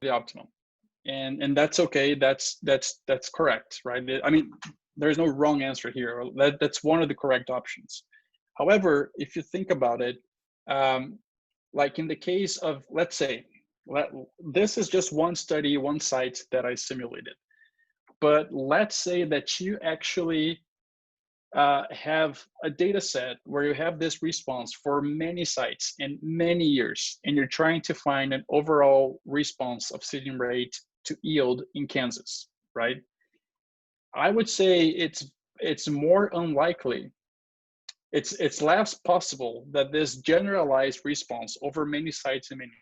the optimum. And that's okay. That's correct, right? I mean, there's no wrong answer here. That's one of the correct options. However, if you think about it, like in the case of, let's say, this is just one study, one site that I simulated. But let's say that you actually have a data set where you have this response for many sites in many years, and you're trying to find an overall response of seeding rate to yield in Kansas, right? I would say it's more unlikely, it's less possible that this generalized response over many sites and many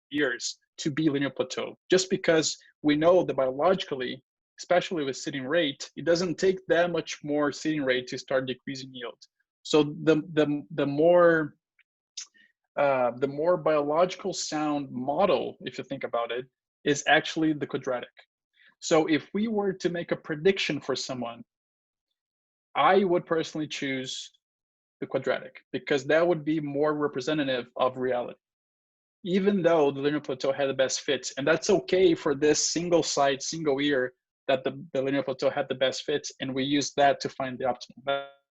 years to be linear plateau, just because we know that biologically, especially with seeding rate, it doesn't take that much more seeding rate to start decreasing yield. So the more biological sound model, if you think about it, is actually the quadratic. So if we were to make a prediction for someone, I would personally choose the quadratic, because that would be more representative of reality, even though the linear plateau had the best fits. And that's okay for this single site, single year, that the linear plateau had the best fits, and we use that to find the optimum.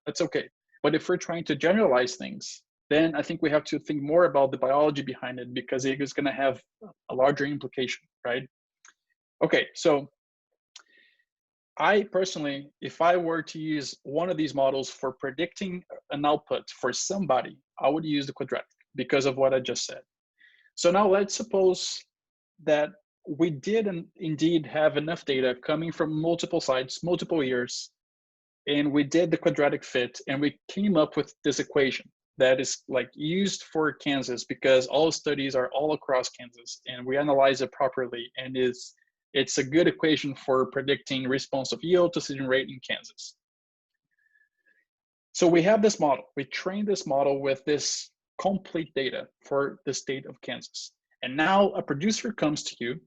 That's okay. But if we're trying to generalize things, then I think we have to think more about the biology behind it, because it is going to have a larger implication, right? Okay, so I personally, if I were to use one of these models for predicting an output for somebody, I would use the quadratic because of what I just said. So now let's suppose that we did indeed have enough data coming from multiple sites, multiple years, and we did the quadratic fit, and we came up with this equation that is like used for Kansas, because all studies are all across Kansas, and we analyze it properly, and it's a good equation for predicting response of yield to seeding rate in Kansas. So we have this model. We trained this model with this complete data for the state of Kansas. And now a producer comes to you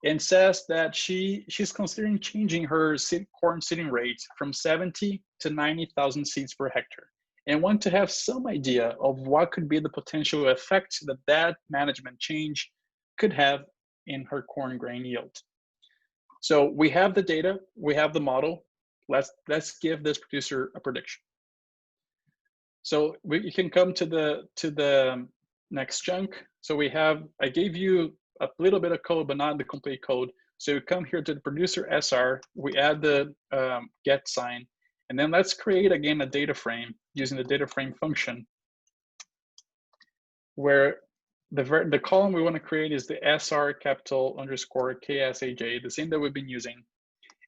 and says that she's considering changing her corn seeding rate from 70 to 90,000 seeds per hectare, and want to have some idea of what could be the potential effect that that management change could have in her corn grain yield. So we have the data, we have the model. Let's give this producer a prediction. So you can come to the next chunk. So I gave you a little bit of code, but not the complete code. So you come here to the producer SR, we add the get sign, and then let's create again a data frame using the data frame function, where the column we want to create is the SR capital underscore KSAJ, the same that we've been using.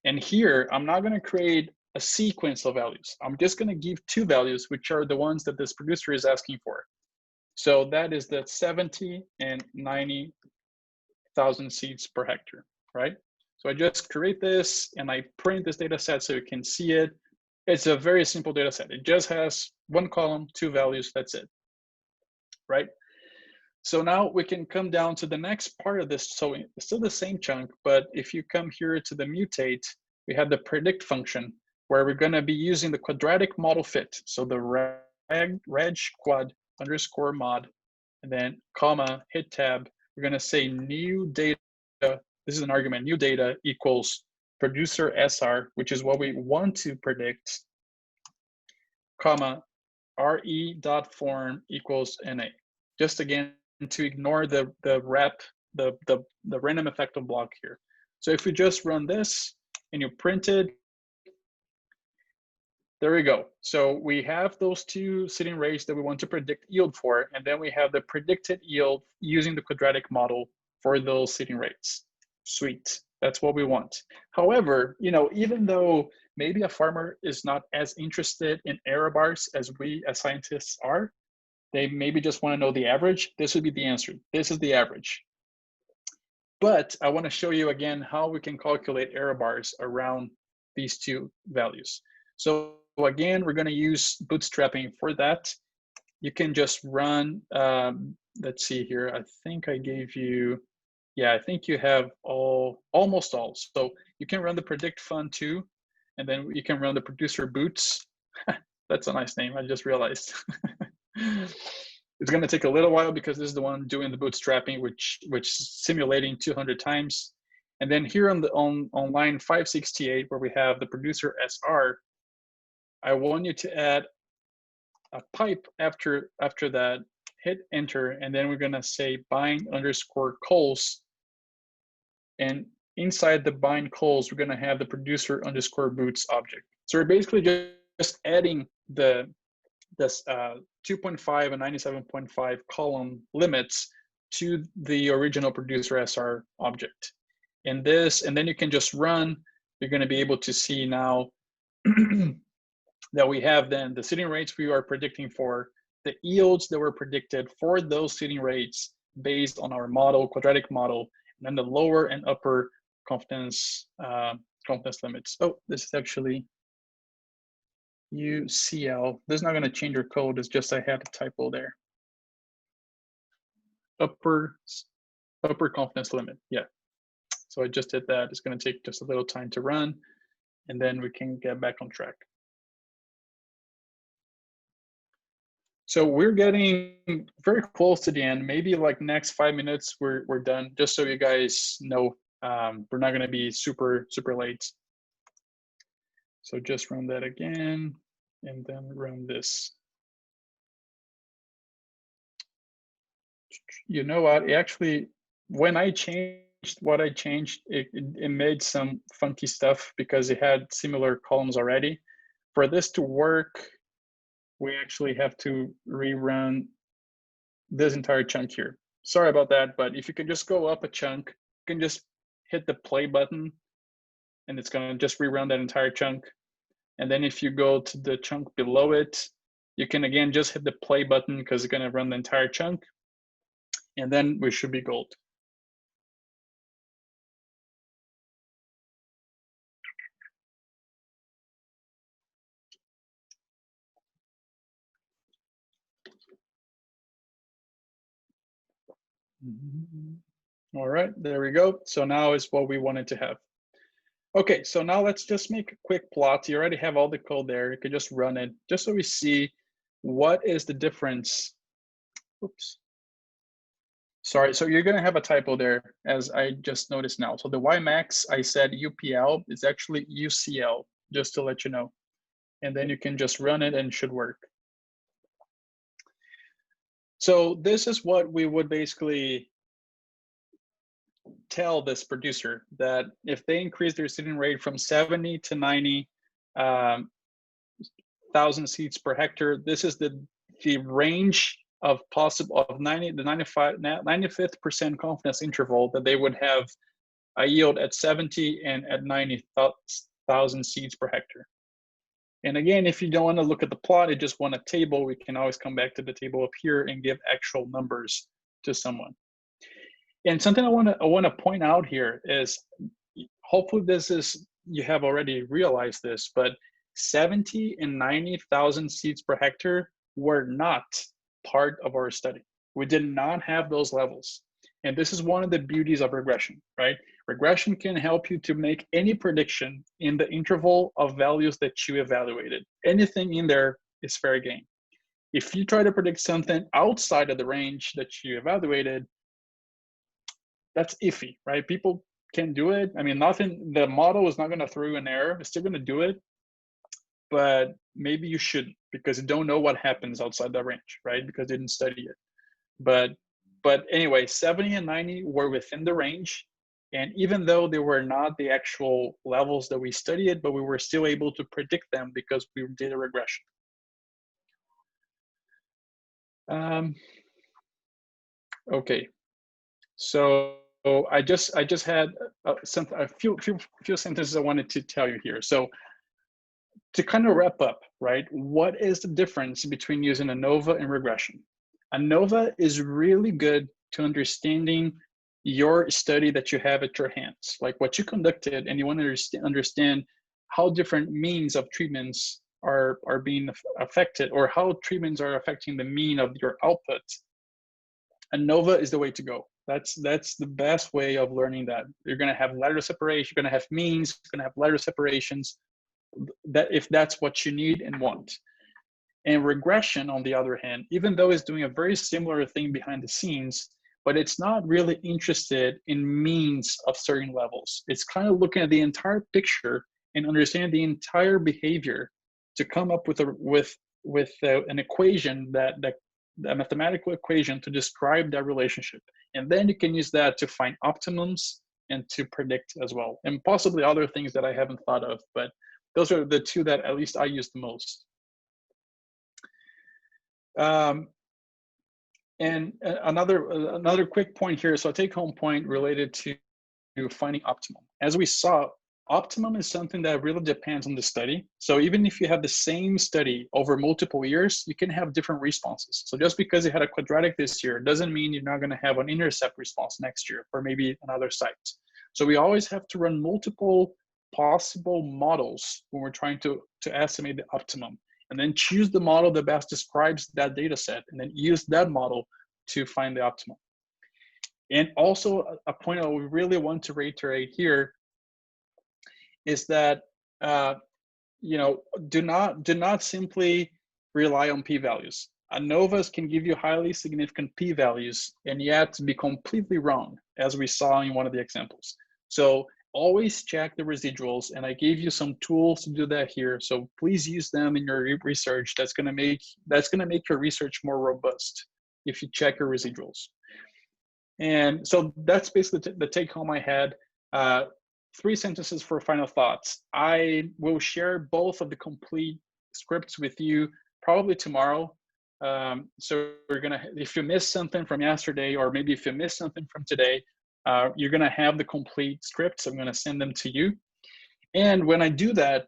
And here, I'm not going to create a sequence of values. I'm just going to give two values, which are the ones that this producer is asking for. So that is the 70 and 90,000 seeds per hectare, right? So I just create this and I print this data set so you can see it. It's a very simple data set. It just has one column, two values, that's it, right? So now we can come down to the next part of this. So it's still the same chunk, but if you come here to the mutate, we have the predict function, where we're going to be using the quadratic model fit. So the reg quad underscore mod, and then comma, hit tab. We're going to say new data. This is an argument, new data equals producer SR, which is what we want to predict, comma, re.form equals NA. Just again, to ignore the random effector block here. So if we just run this and you print it, there we go. So we have those two seeding rates that we want to predict yield for, and then we have the predicted yield using the quadratic model for those seeding rates. Sweet, that's what we want. However, even though maybe a farmer is not as interested in error bars as we as scientists are, they maybe just want to know the average. This would be the answer. This is the average. But I want to show you again how we can calculate error bars around these two values. So again, we're going to use bootstrapping for that. You can just run, let's see here. I think I gave you, I think you have almost all. So you can run the predict fun too, and then you can run the producer boots. That's a nice name, I just realized. It's going to take a little while because this is the one doing the bootstrapping, which simulating 200 times. And then here on line 568, where we have the producer SR, I want you to add a pipe after that, hit enter, and then we're going to say bind underscore cols. And inside the bind cols, we're going to have the producer underscore boots object. So we're basically just adding this 2.5 and 97.5 column limits to the original producer SR object. And then you can just run. You're going to be able to see now that we have then the seeding rates we are predicting for, the yields that were predicted for those seeding rates based on our model, quadratic model, and then the lower and upper confidence limits. Oh, this is actually UCL. This is not going to change your code. It's just I had a typo there. Upper confidence limit. Yeah. So I just did that. It's going to take just a little time to run, and then we can get back on track. So we're getting very close to the end. Maybe like next 5 minutes, we're done. Just so you guys know, we're not going to be super late. So just run that again, and then run this. You know what? Actually, when I changed what I changed, it made some funky stuff because it had similar columns already. For this to work, we actually have to rerun this entire chunk here. Sorry about that, but if you could just go up a chunk, you can just hit the play button, and it's going to just rerun that entire chunk. And then if you go to the chunk below it, you can again just hit the play button because it's going to run the entire chunk. And then we should be gold. All right, there we go. So now is what we wanted to have. Okay, so now let's just make a quick plot. You already have all the code there. You can just run it just so we see what is the difference. Oops. Sorry, so you're gonna have a typo there, as I just noticed now. So the Ymax, I said UPL, is actually UCL, just to let you know. And then you can just run it and it should work. So this is what we would basically tell this producer, that if they increase their seeding rate from 70 to 90 thousand seeds per hectare, this is the range of possible of 95th percent confidence interval that they would have a yield at 70 and at 90,000 seeds per hectare. And again, if you don't want to look at the plot, you just want a table, we can always come back to the table up here and give actual numbers to someone. And something I want to point out here is, hopefully you have already realized this, but 70 and 90,000 seeds per hectare were not part of our study. We did not have those levels. And this is one of the beauties of regression, right? Regression can help you to make any prediction in the interval of values that you evaluated. Anything in there is fair game. If you try to predict something outside of the range that you evaluated, that's iffy, right? People can do it. I mean, the model is not going to throw you an error. It's still going to do it, but maybe you shouldn't, because you don't know what happens outside that range, right? Because you didn't study it. But anyway, 70 and 90 were within the range. And even though they were not the actual levels that we studied, but we were still able to predict them because we did a regression. Okay, so I just had a few sentences I wanted to tell you here. So to kind of wrap up, right? What is the difference between using ANOVA and regression? ANOVA is really good to understanding your study that you have at your hands, like what you conducted, and you want to understand how different means of treatments are being affected, or how treatments are affecting the mean of your output. ANOVA is the way to go. That's the best way of learning that. You're going to have letter separation, you're going to have means, you're going to have letter separations, that if that's what you need and want. And regression, on the other hand, even though it's doing a very similar thing behind the scenes, but it's not really interested in means of certain levels. It's kind of looking at the entire picture and understanding the entire behavior to come up with an equation, that a mathematical equation to describe that relationship. And then you can use that to find optimums and to predict as well, and possibly other things that I haven't thought of, but those are the two that at least I use the most. And another quick point here, so a take-home point related to finding optimum. As we saw, optimum is something that really depends on the study. So even if you have the same study over multiple years, you can have different responses. So just because you had a quadratic this year doesn't mean you're not going to have an intercept response next year for maybe another site. So we always have to run multiple possible models when we're trying to estimate the optimum, and then choose the model that best describes that data set, and then use that model to find the optimum. And also a point I would really want to reiterate here is that do not simply rely on p-values. ANOVAs can give you highly significant p-values and yet be completely wrong, as we saw in one of the examples. So always check the residuals, and I gave you some tools to do that here. So please use them in your research. That's gonna make your research more robust if you check your residuals. And so that's basically the take home I had. 3 sentences for final thoughts. I will share both of the complete scripts with you probably tomorrow. So if you missed something from yesterday, or maybe if you missed something from today, you're gonna have the complete scripts. I'm gonna send them to you. And when I do that,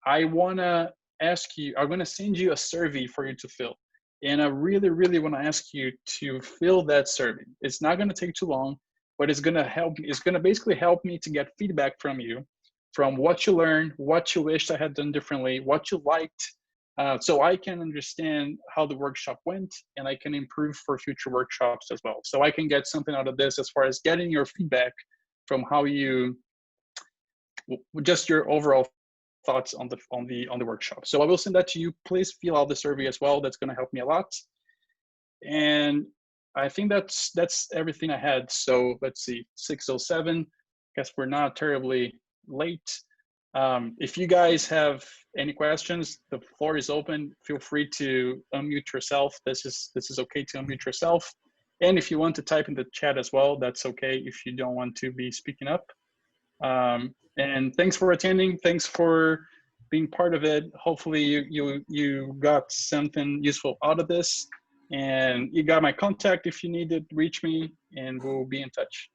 I'm gonna send you a survey for you to fill. And I really, really wanna ask you to fill that survey. It's not gonna take too long, but it's gonna basically help me to get feedback from you, from what you learned, what you wished I had done differently, what you liked, so I can understand how the workshop went, and I can improve for future workshops as well. So I can get something out of this as far as getting your feedback from how just your overall thoughts on the workshop. So I will send that to you. Please fill out the survey as well. That's going to help me a lot. And I think that's everything I had. So let's see, 6:07. Guess we're not terribly late. If you guys have any questions, the floor is open. Feel free to unmute yourself. This is okay to unmute yourself. And if you want to type in the chat as well, that's okay if you don't want to be speaking up. And thanks for attending. Thanks for being part of it. Hopefully you got something useful out of this. And you got my contact if you need to reach me, and we'll be in touch.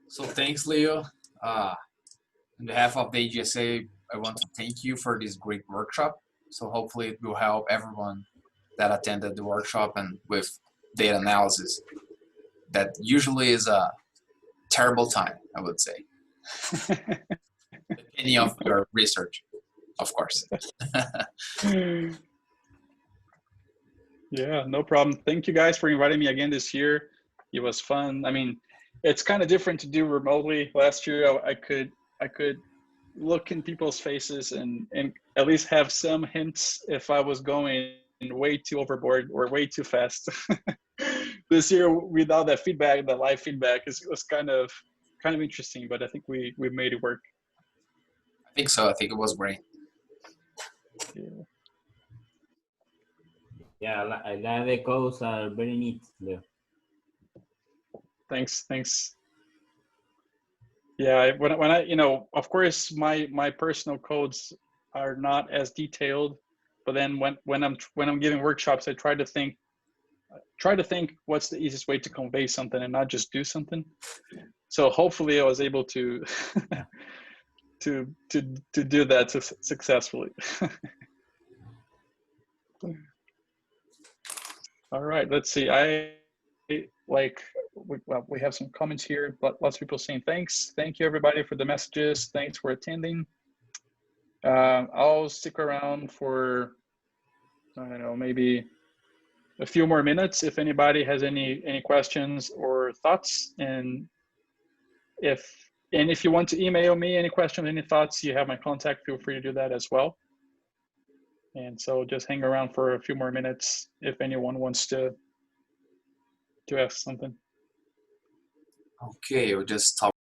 So thanks, Leo. On behalf of the AGSA, I want to thank you for this great workshop. So hopefully it will help everyone that attended the workshop, and with data analysis. That usually is a terrible time, I would say. Depending on your research, of course. Yeah, no problem. Thank you guys for inviting me again this year. It was fun. I mean, it's kind of different to do remotely. Last year, I could look in people's faces and at least have some hints if I was going way too overboard or way too fast. This year, without that feedback, the live feedback, was kind of interesting. But I think we made it work. I think so. I think it was great. Yeah. Yeah, I like the codes are very neat, Leo. Thanks. Yeah, when I of course my personal codes are not as detailed, but then when I'm giving workshops, I try to think what's the easiest way to convey something and not just do something. So hopefully I was able to to do that successfully. All right, let's see. We have some comments here, but lots of people saying thanks. Thank you everybody for the messages. Thanks for attending. I'll stick around for, I don't know, maybe a few more minutes if anybody has any questions or thoughts. And if And if you want to email me any questions, any thoughts, you have my contact. Feel free to do that as well. And so just hang around for a few more minutes if anyone wants to ask something. Okay, we'll just stop